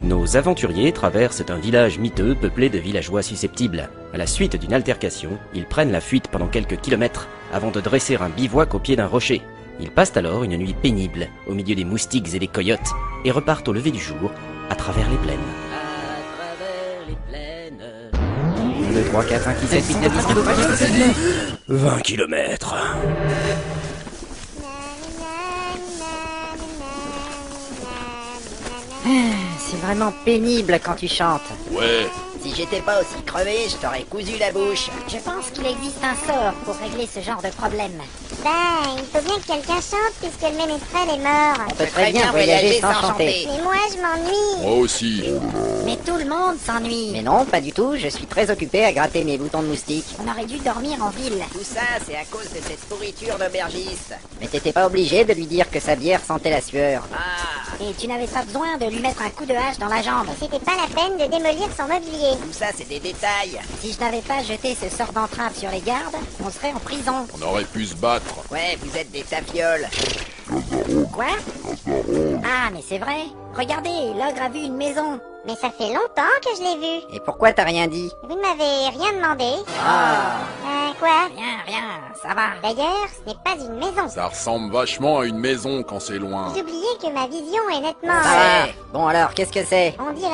Nos aventuriers traversent un village miteux peuplé de villageois susceptibles. À la suite d'une altercation, ils prennent la fuite pendant quelques kilomètres avant de dresser un bivouac au pied d'un rocher. Ils passent alors une nuit pénible au milieu des moustiques et des coyotes et repartent au lever du jour à travers les plaines. À travers les plaines. 1, 2, 3, 4, 5, 6, 7, 8, 9, 10, 11, 20 kilomètres. C'est vraiment pénible quand tu chantes. Ouais. Si j'étais pas aussi crevé, je t'aurais cousu la bouche. Je pense qu'il existe un sort pour régler ce genre de problème. Ben, il faut bien que quelqu'un chante puisque le ménestrel est mort. On peut très bien voyager sans chanter. Mais moi, je m'ennuie. Moi aussi. Mais tout le monde s'ennuie. Mais non, pas du tout, je suis très occupé à gratter mes boutons de moustique. On aurait dû dormir en ville. Tout ça, c'est à cause de cette pourriture d'aubergiste. Mais t'étais pas obligé de lui dire que sa bière sentait la sueur. Ah. Et tu n'avais pas besoin de lui mettre un coup de hache dans la jambe. C'était pas la peine de démolir son mobilier. Tout ça, c'est des détails. Si je n'avais pas jeté ce sort d'entrave sur les gardes, on serait en prison. On aurait pu se battre. Ouais, vous êtes des tafioles. Quoi? Ah, mais c'est vrai. Regardez, l'ogre a vu une maison. Mais ça fait longtemps que je l'ai vu. Et pourquoi t'as rien dit? Vous ne m'avez rien demandé. Ah. Quoi? Rien, ça va. D'ailleurs, ce n'est pas une maison. Ça ressemble vachement à une maison quand c'est loin. Vous oubliez que ma vision est nettement... Ouais. Bon alors, qu'est-ce que c'est? On dirait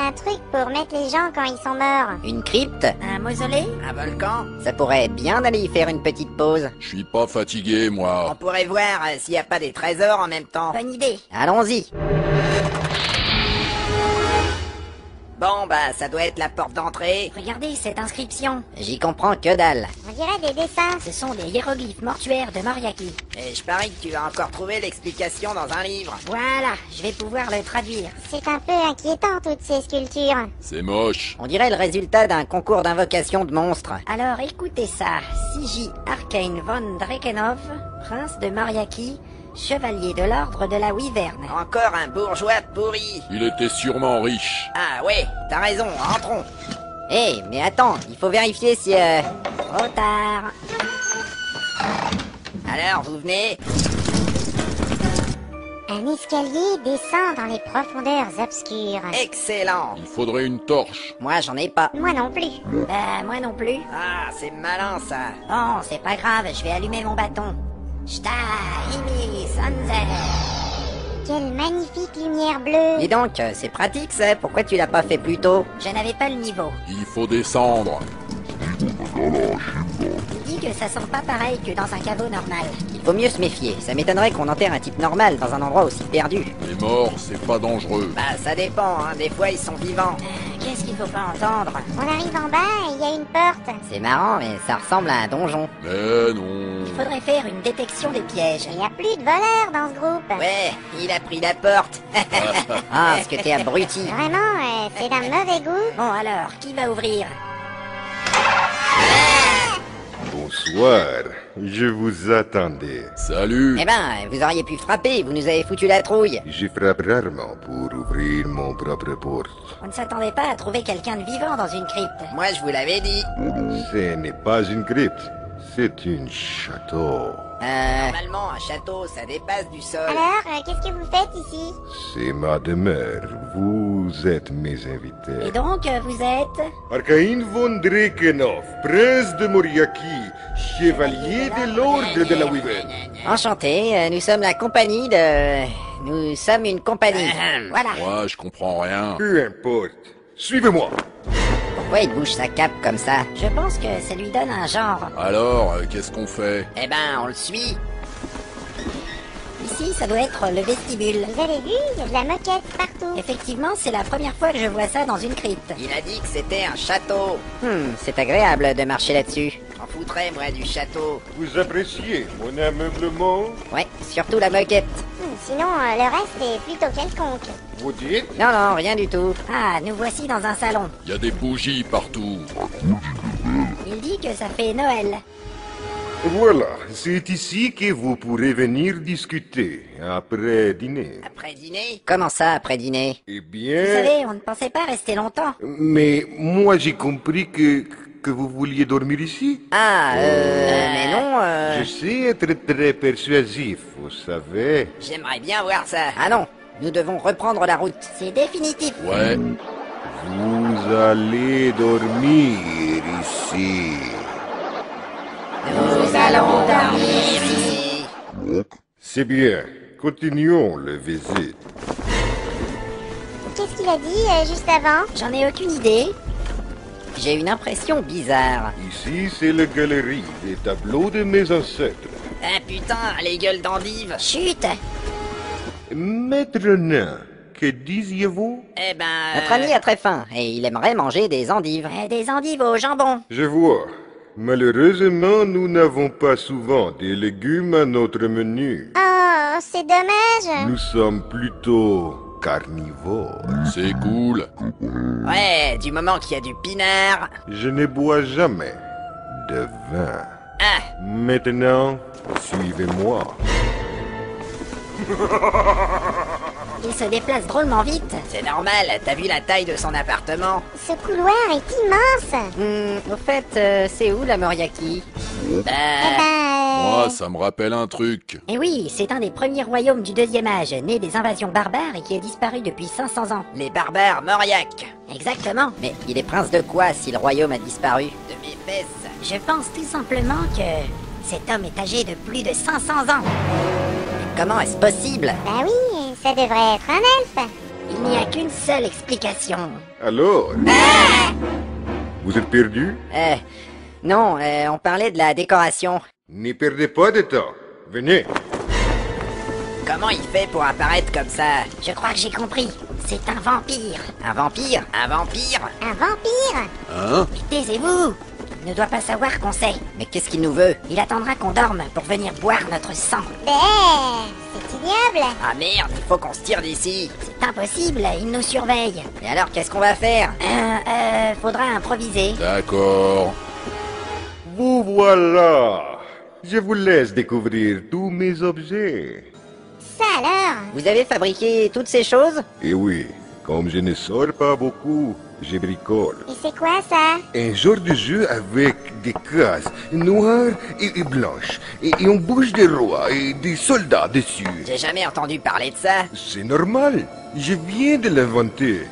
un truc pour mettre les gens quand ils sont morts. Une crypte? Un mausolée? Un volcan? Ça pourrait bien d'aller y faire une petite pause. Je suis pas fatigué, On moi. pourrait voir s'il n'y a pas des trésors en même temps. Bonne idée. Allons-y. Bon, bah, ça doit être la porte d'entrée. Regardez cette inscription. J'y comprends que dalle. On dirait des dessins. Ce sont des hiéroglyphes mortuaires de Moriaki. Et je parie que tu vas encore trouver l'explication dans un livre. Voilà, je vais pouvoir le traduire. C'est un peu inquiétant, toutes ces sculptures. C'est moche. On dirait le résultat d'un concours d'invocation de monstres. Alors écoutez ça. Siji Arcane von Drakenov, prince de Moriaki, chevalier de l'ordre de la Wyverne. Encore un bourgeois pourri. Il était sûrement riche. Ah ouais, t'as raison, rentrons. Eh, mais attends, il faut vérifier si... Trop tard. Alors, vous venez? Un escalier descend dans les profondeurs obscures. Excellent. Il faudrait une torche. Moi, j'en ai pas. Moi non plus. Ben, moi non plus. Ah, c'est malin, ça. Bon, c'est pas grave, je vais allumer mon bâton. Shta, Himi, Sanze. Quelle magnifique lumière bleue. Dis donc, c'est pratique, ça. Pourquoi tu l'as pas fait plus tôt? Je n'avais pas le niveau. Il faut descendre. Il dit que ça sent pas pareil que dans un caveau normal. Il faut mieux se méfier. Ça m'étonnerait qu'on enterre un type normal dans un endroit aussi perdu. Les morts, c'est pas dangereux. Bah, ça dépend, hein. Des fois, ils sont vivants. Qu'est-ce qu'il faut pas entendre? On arrive en bas et il y a une porte. C'est marrant, mais ça ressemble à un donjon. Mais non. Il faudrait faire une détection des pièges. Il n'y a plus de voleurs dans ce groupe. Ouais, il a pris la porte. Ah, ce que t'es abruti. Vraiment, c'est d'un mauvais goût. Bon alors, qui va ouvrir? Bonsoir, je vous attendais. Salut. Eh ben, vous auriez pu frapper, vous nous avez foutu la trouille. Je frappe rarement pour ouvrir mon propre porte. On ne s'attendait pas à trouver quelqu'un de vivant dans une crypte. Moi, je vous l'avais dit. Ce n'est pas une crypte, c'est un château. Normalement, un château, ça dépasse du sol. Alors, qu'est-ce que vous faites ici? C'est ma demeure, vous êtes mes invités. Et donc, vous êtes... Arcaïn von Drakenov, prince de Moriaki, chevalier de l'ordre de la Wyvern. Enchanté, nous sommes la compagnie de... Nous sommes une compagnie. Voilà. Moi, je comprends rien. Peu importe, suivez-moi. Pourquoi il bouge sa cape comme ça? Je pense que ça lui donne un genre. Alors, qu'est-ce qu'on fait? Eh ben, on le suit. Ici, ça doit être le vestibule. Vous avez vu, il y a de la moquette partout. Effectivement, c'est la première fois que je vois ça dans une crypte. Il a dit que c'était un château. C'est agréable de marcher là-dessus. J'en foutrais, moi, du château. Vous appréciez mon ameublement? Ouais, surtout la moquette. Sinon, le reste est plutôt quelconque. Vous dites? Non, non, rien du tout. Ah, nous voici dans un salon. Il y a des bougies partout. Il dit que ça fait Noël. Voilà, c'est ici que vous pourrez venir discuter, après dîner. Après dîner? Comment ça, après dîner? Eh Vous bien... savez, on ne pensait pas rester longtemps. Mais moi j'ai compris que vous vouliez dormir ici. Ah, mais non, Je sais être très persuasif, vous savez. J'aimerais bien voir ça. Ah non, Nous devons reprendre la route. C'est définitif. Ouais. Vous allez dormir ici. Nous allons dormir ici. C'est bien. Continuons le visite. Qu'est-ce qu'il a dit juste avant? J'en ai aucune idée. J'ai une impression bizarre. Ici, c'est la galerie des tableaux de mes ancêtres. Ah putain, les gueules d'endives. Chut. Maître Nain, que disiez-vous? Eh ben... Notre ami a très faim, et il aimerait manger des endives. Des endives au jambon. Je vois. Malheureusement, nous n'avons pas souvent des légumes à notre menu. Oh, c'est dommage. Nous sommes plutôt carnivores. C'est cool. Ouais, du moment qu'il y a du pinard... Je ne bois jamais de vin. Ah, Maintenant, suivez-moi. Il se déplace drôlement vite. c'est normal, t'as vu la taille de son appartement? Ce couloir est immense. Au fait, c'est où la Moriaki? Eh ben... Moi, ça me rappelle un truc. Et oui, c'est un des premiers royaumes du deuxième âge, né des invasions barbares et qui a disparu depuis 500 ans. Les barbares Mauriac. Exactement. Mais il est prince de quoi si le royaume a disparu? De mes fesses. Je pense tout simplement que cet homme est âgé de plus de 500 ans. Comment est-ce possible? Bah oui, ça devrait être un elfe. Il n'y a qu'une seule explication. Alors, vous êtes perdu? Non, on parlait de la décoration. N'y perdez pas de temps. Venez. Comment il fait pour apparaître comme ça? Je crois que j'ai compris. C'est un vampire. Un vampire? Un vampire? Un vampire? Hein? Taisez-vous. Il ne doit pas savoir qu'on sait. Mais qu'est-ce qu'il nous veut? Il attendra qu'on dorme pour venir boire notre sang. Ben, c'est ignoble. Ah merde, il faut qu'on se tire d'ici. C'est impossible, il nous surveille. Et alors, qu'est-ce qu'on va faire? Faudra improviser. D'accord. Vous voilà. Je vous laisse découvrir tous mes objets. Ça alors? Vous avez fabriqué toutes ces choses? Et oui, comme je ne sors pas beaucoup, je bricole. Et c'est quoi ça? Un genre de jeu avec des cases noires et blanches. Et on bouge des rois et des soldats dessus. J'ai jamais entendu parler de ça. C'est normal. Je viens de l'inventer.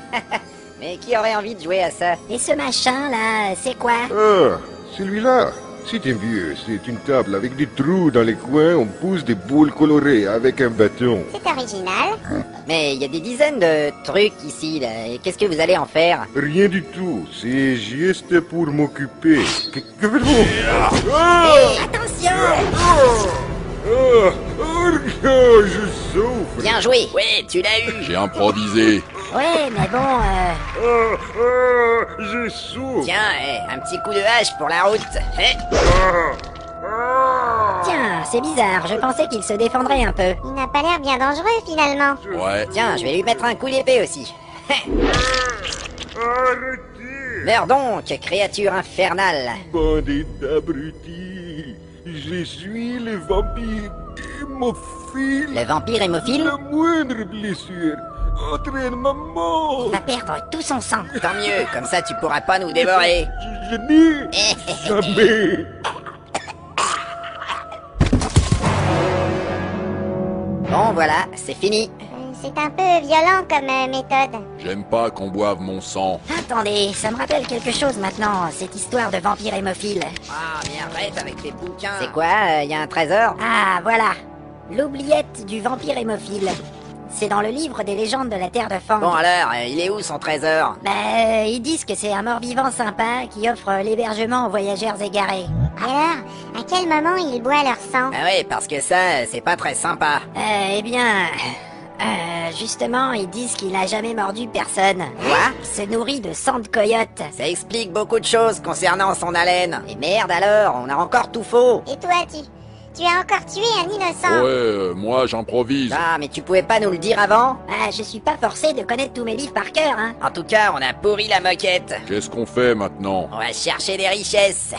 Mais qui aurait envie de jouer à ça? Et ce machin là, c'est quoi? Ah, celui-là. C'est un vieux. C'est une table avec des trous dans les coins. On pousse des boules colorées avec un bâton. C'est original. Mais il y a des dizaines de trucs ici, là. Et qu'est-ce que vous allez en faire? Rien du tout. C'est juste pour m'occuper. Que faites-vous? Attention! Je souffre. Bien joué! Ouais, tu l'as eu! J'ai improvisé. Ouais, mais bon, Je souffre. Tiens, un petit coup de hache pour la route. tiens, c'est bizarre, je pensais qu'il se défendrait un peu. Il n'a pas l'air bien dangereux finalement. Ouais. Tiens, je vais lui mettre un coup d'épée aussi. Arrêtez. Meurs donc, créature infernale! Bandit d'abrutis. Je suis le vampire hémophile. Le vampire hémophile? La moindre blessure entraîne ma mort. Il va perdre tout son sang. Tant mieux, comme ça tu pourras pas nous dévorer. Je n'ai jamais. Bon voilà, c'est fini. C'est un peu violent comme méthode. J'aime pas qu'on boive mon sang. Attendez, ça me rappelle quelque chose maintenant, cette histoire de vampire hémophile. Ah, mais arrête avec tes bouquins. C'est quoi, y a un trésor? Ah, voilà. L'oubliette du vampire hémophile. C'est dans le livre des légendes de la Terre de Fang. Bon alors, il est où son trésor? Ils disent que c'est un mort-vivant sympa qui offre l'hébergement aux voyageurs égarés. Et alors, à quel moment il boit leur sang? Ah ouais, parce que ça, c'est pas très sympa. Justement, ils disent qu'il n'a jamais mordu personne. Quoi? Il se nourrit de sang de coyote. Ça explique beaucoup de choses concernant son haleine. Et merde alors, on a encore tout faux. Et toi, tu as encore tué un innocent. Ouais, moi j'improvise. Ah, mais tu pouvais pas nous le dire avant? Je suis pas forcé de connaître tous mes livres par cœur, hein. En tout cas, on a pourri la moquette. Qu'est-ce qu'on fait maintenant? On va chercher des richesses.